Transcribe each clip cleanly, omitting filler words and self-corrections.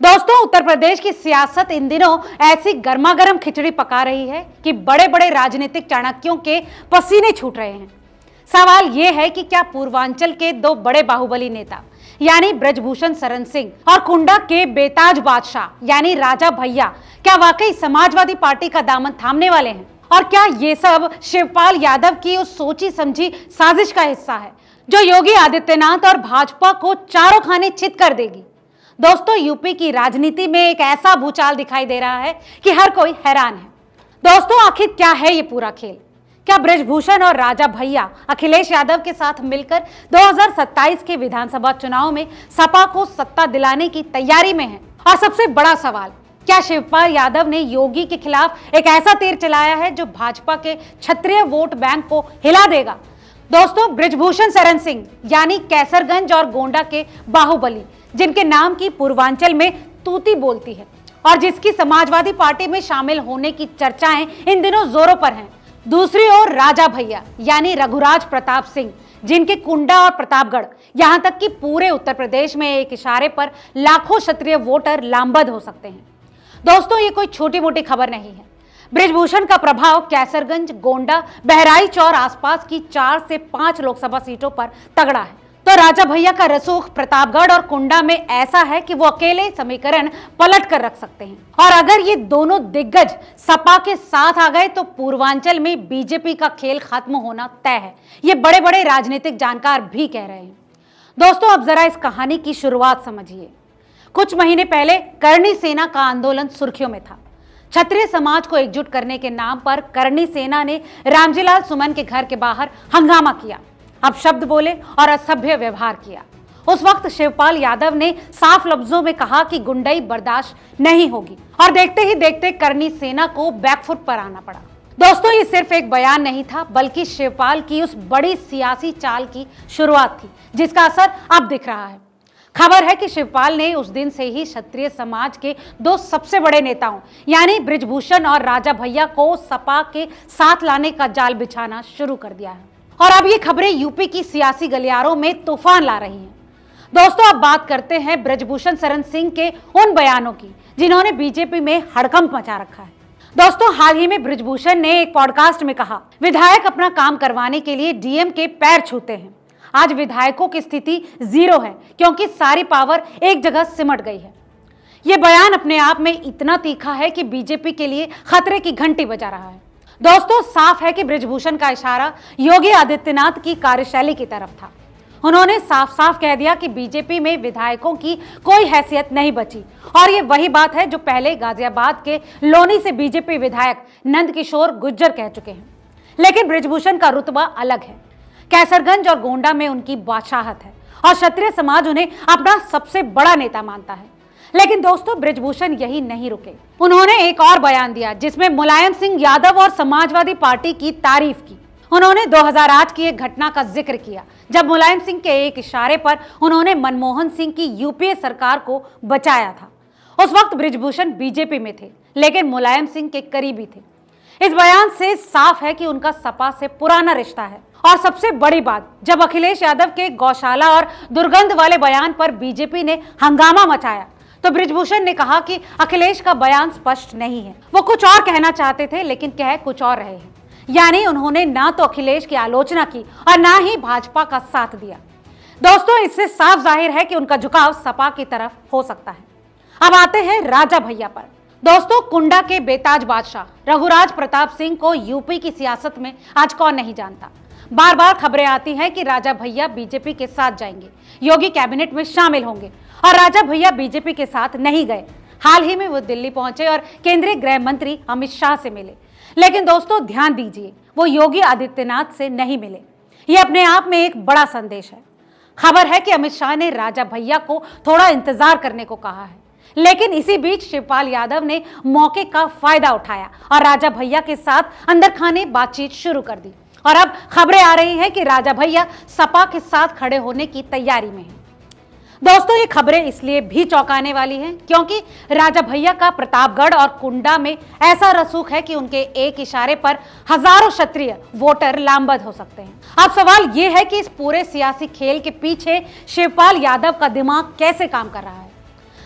दोस्तों, उत्तर प्रदेश की सियासत इन दिनों ऐसी गर्मागर्म खिचड़ी पका रही है कि बड़े बड़े राजनीतिक चाणक्यों के पसीने छूट रहे हैं। सवाल यह है कि क्या पूर्वांचल के दो बड़े बाहुबली नेता यानी ब्रजभूषण शरण सिंह और कुंडा के बेताज बादशाह यानी राजा भैया क्या वाकई समाजवादी पार्टी का दामन थामने वाले हैं? और क्या ये सब शिवपाल यादव की उस सोची समझी साजिश का हिस्सा है जो योगी आदित्यनाथ और भाजपा को चारों खाने चित कर देगी? दोस्तों, यूपी की राजनीति में एक ऐसा भूचाल दिखाई दे रहा है कि हर कोई हैरान है। दोस्तों, आखिर क्या है ये पूरा खेल? क्या ब्रजभूषण और राजा भैया अखिलेश यादव के साथ मिलकर 2027 के विधानसभा चुनाव में सपा को सत्ता दिलाने की तैयारी में हैं? और सबसे बड़ा सवाल, क्या शिवपाल यादव ने योगी के खिलाफ एक ऐसा तीर चलाया है जो भाजपा के क्षत्रिय वोट बैंक को हिला देगा? दोस्तों, ब्रजभूषण शरण सिंह यानी कैसरगंज और गोंडा के बाहुबली, जिनके नाम की पूर्वांचल में तूती बोलती है और जिसकी समाजवादी पार्टी में शामिल होने की चर्चाएं इन दिनों जोरों पर हैं। दूसरी ओर राजा भैया यानी रघुराज प्रताप सिंह, जिनके कुंडा और प्रतापगढ़ यहां तक कि पूरे उत्तर प्रदेश में एक इशारे पर लाखों क्षत्रिय वोटर लामबंद हो सकते हैं। दोस्तों, ये कोई छोटी मोटी खबर नहीं है। ब्रजभूषण का प्रभाव कैसरगंज, गोंडा, बहराइच और आसपास की 4 से 5 लोकसभा सीटों पर तगड़ा है, तो राजा भैया का रसूख प्रतापगढ़ और कुंडा में ऐसा है कि वो अकेले समीकरण पलट कर रख सकते हैं। और अगर ये दोनों दिग्गज सपा के साथ आ गए तो पूर्वांचल में बीजेपी का खेल खत्म होना तय है, ये बड़े बड़े राजनीतिक जानकार भी कह रहे हैं। दोस्तों, अब जरा इस कहानी की शुरुआत समझिए। कुछ महीने पहले करणी सेना का आंदोलन सुर्खियों में था। क्षत्रिय समाज को एकजुट करने के नाम पर करणी सेना ने रामजीलाल सुमन के घर के बाहर हंगामा किया, अपशब्द बोले और असभ्य व्यवहार किया। उस वक्त शिवपाल यादव ने साफ लफ्जों में कहा कि गुंडई बर्दाश्त नहीं होगी और देखते ही देखते करणी सेना को बैकफुट पर आना पड़ा। दोस्तों, ये सिर्फ एक बयान नहीं था, बल्कि शिवपाल की उस बड़ी सियासी चाल की शुरुआत थी जिसका असर अब दिख रहा है। खबर है कि शिवपाल ने उस दिन से ही क्षत्रिय समाज के दो सबसे बड़े नेताओं यानी ब्रजभूषण और राजा भैया को सपा के साथ लाने का जाल बिछाना शुरू कर दिया है और अब ये खबरें यूपी की सियासी गलियारों में तूफान ला रही हैं। दोस्तों, अब बात करते हैं ब्रजभूषण शरण सिंह के उन बयानों की जिन्होंने बीजेपी में हड़कंप मचा रखा है। दोस्तों, हाल ही में ब्रजभूषण ने एक पॉडकास्ट में कहा, विधायक अपना काम करवाने के लिए डीएम के पैर छूते हैं। आज विधायकों की स्थिति 0 है क्योंकि सारी पावर एक जगह सिमट गई है। यह बयान अपने आप में इतना तीखा है कि बीजेपी के लिए खतरे की घंटी बजा रहा है। दोस्तों, साफ है कि ब्रजभूषण का इशारा योगी आदित्यनाथ की कार्यशैली की तरफ था। उन्होंने साफ साफ कह दिया कि बीजेपी में विधायकों की कोई हैसियत नहीं बची और ये वही बात है जो पहले गाजियाबाद के लोनी से बीजेपी विधायक नंदकिशोर गुर्जर कह चुके हैं। लेकिन ब्रजभूषण का रुतबा अलग है। कैसरगंज और गोंडा में उनकी बादशाहत है और क्षत्रिय समाज उन्हें अपना सबसे बड़ा नेता मानता है। लेकिन दोस्तों, ब्रजभूषण यही नहीं रुके। उन्होंने एक और बयान दिया जिसमें मुलायम सिंह यादव और समाजवादी पार्टी की तारीफ की। उन्होंने 2008 की एक घटना का जिक्र किया जब मुलायम सिंह के एक इशारे पर उन्होंने मनमोहन सिंह की यूपीए सरकार को बचाया था। उस वक्त ब्रजभूषण बीजेपी में थे लेकिन मुलायम सिंह के करीबी थे। इस बयान से साफ है कि उनका सपा से पुराना रिश्ता है। और सबसे बड़ी बात, जब अखिलेश यादव के गौशाला और दुर्गंध वाले बयान पर बीजेपी ने हंगामा मचाया तो ब्रजभूषण ने कहा कि अखिलेश का बयान स्पष्ट नहीं है, वो कुछ और कहना चाहते थे लेकिन कह कुछ और रहे हैं। यानी उन्होंने ना तो अखिलेश की आलोचना की और ना ही भाजपा का साथ दिया। दोस्तों, इससे साफ जाहिर है कि उनका झुकाव सपा की तरफ हो सकता है। अब आते हैं राजा भैया पर। दोस्तों, कुंडा के बेताज बादशाह रघुराज प्रताप सिंह को यूपी की सियासत में आज कौन नहीं जानता। बार बार खबरें आती हैं कि राजा भैया बीजेपी के साथ जाएंगे, योगी कैबिनेट में शामिल होंगे और राजा भैया बीजेपी के साथ नहीं गए। हाल ही में वो दिल्ली पहुंचे और केंद्रीय गृह मंत्री अमित शाह से मिले। लेकिन दोस्तों, ध्यान दीजिए, वो योगी आदित्यनाथ से नहीं मिले। ये अपने आप में एक बड़ा संदेश है। खबर है कि अमित शाह ने राजा भैया को थोड़ा इंतजार करने को कहा है, लेकिन इसी बीच शिवपाल यादव ने मौके का फायदा उठाया और राजा भैया के साथ अंदर खाने बातचीत शुरू कर दी। और अब खबरें आ रही हैं कि राजा भैया सपा के साथ खड़े होने की तैयारी में हैं। दोस्तों, ये खबरें इसलिए भी चौंकाने वाली हैं क्योंकि राजा भैया का प्रतापगढ़ और कुंडा में ऐसा रसूख है कि उनके एक इशारे पर हजारों क्षत्रिय वोटर लामबंद हो सकते हैं। अब सवाल ये है कि इस पूरे सियासी खेल के पीछे शिवपाल यादव का दिमाग कैसे काम कर रहा है।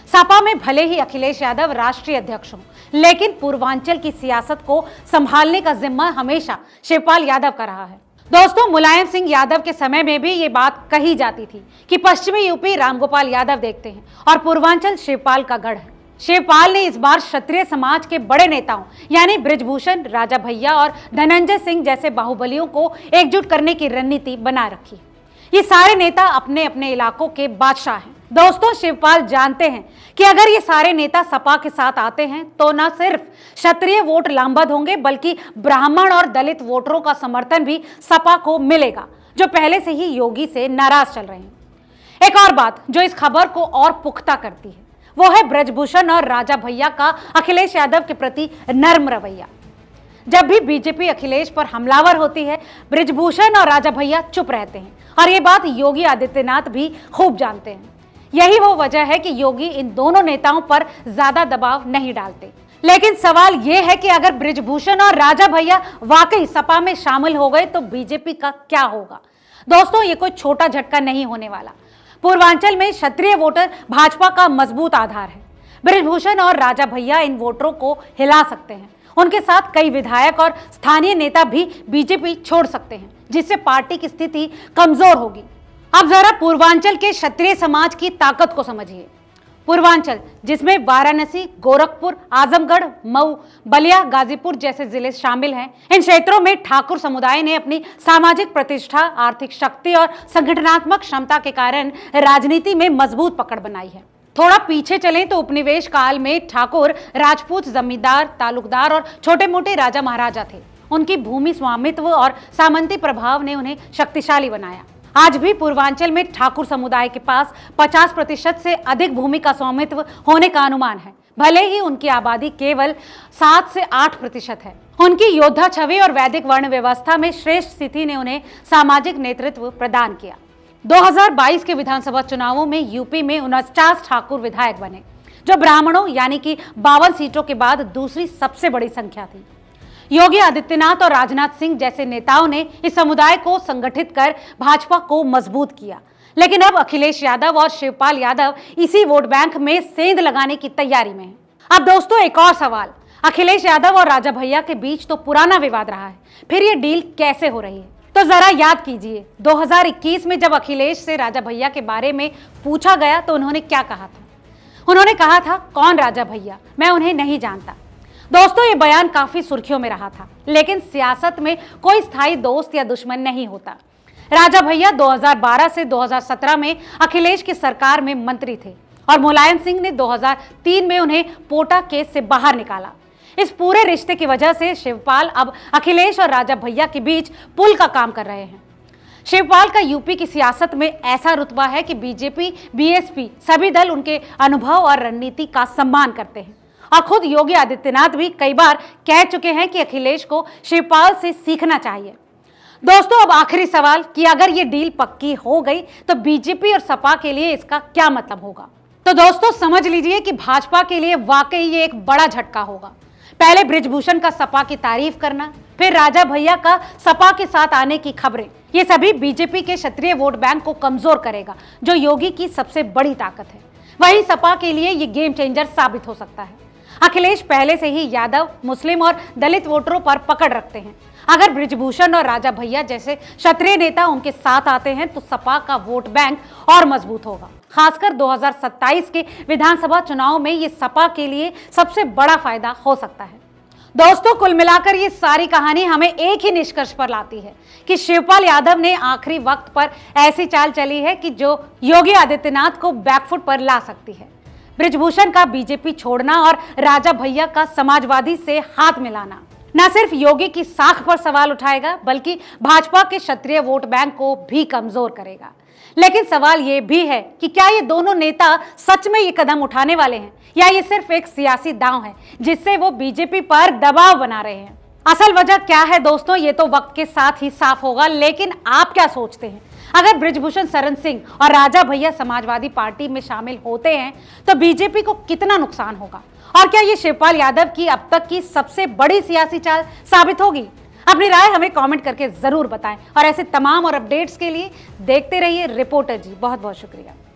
सपा में भले ही अखिलेश यादव राष्ट्रीय अध्यक्ष हों, लेकिन पूर्वांचल की सियासत को संभालने का जिम्मा हमेशा शिवपाल यादव का रहा है। दोस्तों, मुलायम सिंह यादव के समय में भी ये बात कही जाती थी कि पश्चिमी यूपी रामगोपाल यादव देखते हैं और पूर्वांचल शिवपाल का गढ़ है। शिवपाल ने इस बार क्षत्रिय समाज के बड़े नेताओं यानी बृजभूषण, राजा भैया और धनंजय सिंह जैसे बाहुबलियों को एकजुट करने की रणनीति बना रखी। ये सारे नेता अपने अपने इलाकों के बादशाह हैं। दोस्तों, शिवपाल जानते हैं कि अगर ये सारे नेता सपा के साथ आते हैं तो न सिर्फ क्षत्रिय वोट लामबंद होंगे, बल्कि ब्राह्मण और दलित वोटरों का समर्थन भी सपा को मिलेगा, जो पहले से ही योगी से नाराज चल रहे हैं। एक और बात जो इस खबर को और पुख्ता करती है वो है बृजभूषण और राजा भैया का अखिलेश यादव के प्रति नर्म रवैया। जब भी बीजेपी अखिलेश पर हमलावर होती है, बृजभूषण और राजा भैया चुप रहते हैं और ये बात योगी आदित्यनाथ भी खूब जानते हैं। यही वो वजह है कि योगी इन दोनों नेताओं पर ज्यादा दबाव नहीं डालते। लेकिन सवाल ये है कि अगर बृजभूषण और राजा भैया वाकई सपा में शामिल हो गए तो बीजेपी का क्या होगा? दोस्तों, ये कोई छोटा झटका नहीं होने वाला। पूर्वांचल में क्षत्रिय वोटर भाजपा का मजबूत आधार है। बृजभूषण और राजा भैया इन वोटरों को हिला सकते हैं। उनके साथ कई विधायक और स्थानीय नेता भी बीजेपी छोड़ सकते हैं, जिससे पार्टी की स्थिति कमजोर होगी। अब जरा पूर्वांचल के क्षत्रिय समाज की ताकत को समझिए। पूर्वांचल, जिसमें वाराणसी, गोरखपुर, आजमगढ़, मऊ, बलिया, गाजीपुर जैसे जिले शामिल हैं, इन क्षेत्रों में ठाकुर समुदाय ने अपनी सामाजिक प्रतिष्ठा, आर्थिक शक्ति और संगठनात्मक क्षमता के कारण राजनीति में मजबूत पकड़ बनाई है। थोड़ा पीछे चलें तो उपनिवेश काल में ठाकुर राजपूत जमींदार, तालुकदार और छोटे मोटे राजा महाराजा थे। उनकी भूमि स्वामित्व और सामंती प्रभाव ने उन्हें शक्तिशाली बनाया। आज भी पूर्वांचल में ठाकुर समुदाय के पास 50% से अधिक भूमि का स्वामित्व होने का अनुमान है, भले ही उनकी आबादी केवल 7 से 8% है। उनकी योद्धा छवि और वैदिक वर्ण व्यवस्था में श्रेष्ठ स्थिति ने उन्हें सामाजिक नेतृत्व प्रदान किया। 2022 के विधानसभा चुनावों में यूपी में 49 ठाकुर विधायक बने, जो ब्राह्मणों यानी कि 52 सीटों के बाद दूसरी सबसे बड़ी संख्या थी। योगी आदित्यनाथ और राजनाथ सिंह जैसे नेताओं ने इस समुदाय को संगठित कर भाजपा को मजबूत किया। लेकिन अब अखिलेश यादव और शिवपाल यादव इसी वोट बैंक में सेंध लगाने की तैयारी में हैं। अब दोस्तों, एक और सवाल, अखिलेश यादव और राजा भैया के बीच तो पुराना विवाद रहा है, फिर ये डील कैसे हो रही है? तो जरा याद कीजिए, 2021 में जब अखिलेश से राजा भैया के बारे में पूछा गया तो उन्होंने क्या कहा था? उन्होंने कहा था, कौन राजा भैया, मैं उन्हें नहीं जानता। दोस्तों, ये बयान काफी सुर्खियों में रहा था, लेकिन सियासत में कोई स्थायी दोस्त या दुश्मन नहीं होता। राजा भैया 2012 से 2017 में अखिलेश की सरकार में मंत्री थे और मुलायम सिंह ने 2003 में उन्हें पोटा केस से बाहर निकाला। इस पूरे रिश्ते की वजह से शिवपाल अब अखिलेश और राजा भैया के बीच पुल का काम कर रहे हैं। शिवपाल का यूपी की सियासत में ऐसा रुतबा है कि बीजेपी, बीएसपी सभी दल उनके अनुभव और रणनीति का सम्मान करते हैं और खुद योगी आदित्यनाथ भी कई बार कह चुके हैं कि अखिलेश को शिवपाल से सीखना चाहिए। दोस्तों, अब आखिरी सवाल कि अगर ये डील पक्की हो गई तो बीजेपी और सपा के लिए इसका क्या मतलब होगा? तो दोस्तों, समझ लीजिए कि भाजपा के लिए वाकई ये एक बड़ा झटका होगा। पहले बृजभूषण का सपा की तारीफ करना, फिर राजा भैया का सपा के साथ आने की खबरें, ये सभी बीजेपी के क्षत्रिय वोट बैंक को कमजोर करेगा, जो योगी की सबसे बड़ी ताकत है। वहीं सपा के लिए ये गेम चेंजर साबित हो सकता है। अखिलेश पहले से ही यादव, मुस्लिम और दलित वोटरों पर पकड़ रखते हैं। अगर बृजभूषण और राजा भैया जैसे क्षत्रिय नेता उनके साथ आते हैं तो सपा का वोट बैंक और मजबूत होगा। खासकर 2027 के विधानसभा चुनाव में ये सपा के लिए सबसे बड़ा फायदा हो सकता है। दोस्तों, कुल मिलाकर ये सारी कहानी हमें एक ही निष्कर्ष पर लाती है कि शिवपाल यादव ने आखिरी वक्त पर ऐसी चाल चली है कि जो योगी आदित्यनाथ को बैकफुट पर ला सकती है। बृजभूषण का बीजेपी छोड़ना और राजा भैया का समाजवादी से हाथ मिलाना न सिर्फ योगी की साख पर सवाल उठाएगा, बल्कि भाजपा के क्षत्रिय वोट बैंक को भी कमजोर करेगा। लेकिन सवाल ये भी है कि क्या ये दोनों नेता सच में ये कदम उठाने वाले हैं या ये सिर्फ एक सियासी दांव है जिससे वो बीजेपी पर दबाव बना रहे हैं? असल वजह क्या है दोस्तों, ये तो वक्त के साथ ही साफ होगा। लेकिन आप क्या सोचते हैं? अगर बृजभूषण शरण सिंह और राजा भैया समाजवादी पार्टी में शामिल होते हैं तो बीजेपी को कितना नुकसान होगा? और क्या ये शिवपाल यादव की अब तक की सबसे बड़ी सियासी चाल साबित होगी? अपनी राय हमें कमेंट करके जरूर बताएं और ऐसे तमाम और अपडेट्स के लिए देखते रहिए रिपोर्टर जी। बहुत बहुत शुक्रिया।